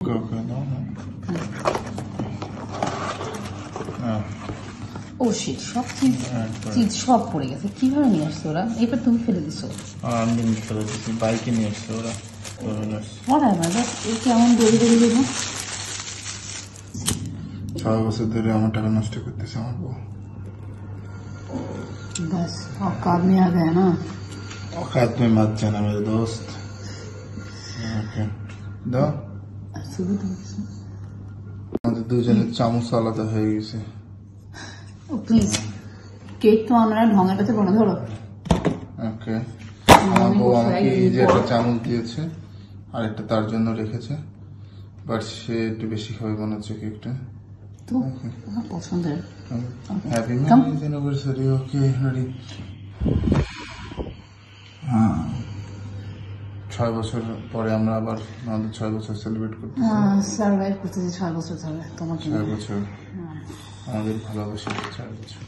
Okay, no. ও sheet, সব cheese সব পড়ে গেছে। কিভাবে নিয়ে আসছে ওরা? এবার তুমি ফেলে দিছো? আমি ফেলে দিচ্ছি, বাইকে নিয়ে আসছে ওরা। কেমন দড়ি দড়ি দেবো? 6 বছর ধরে আমার টাকা নষ্ট করতেছে আমার বউ। बस औकात में आ गया ना। औकात में मत जाना मेरे दोस्त। ओके दो আমাদের দুজনের চামচ আলাদা হয়ে গেছে। প্লিজ কেক তো আমরা ঢঙের কাছে বলে ধরো। ওকে, আমার বউ আমাকে এই যে একটা চামচ দিয়েছে আর একটা তার জন্য রেখেছে, বাট সে একটু বেশি খাবে মনে হচ্ছে কেকটা। তো আমার পছন্দের। Happy marriage anniversary. Okay ready. 6 বছর পরে আমরা আবার আমাদের 6 বছর সেলিব্রেট করতেছি। সার্ভাইভ করতেছি 6 বছর ধরে তোমাকে। 6 বছর আমাদের ভালোবাসা, 4 বছর।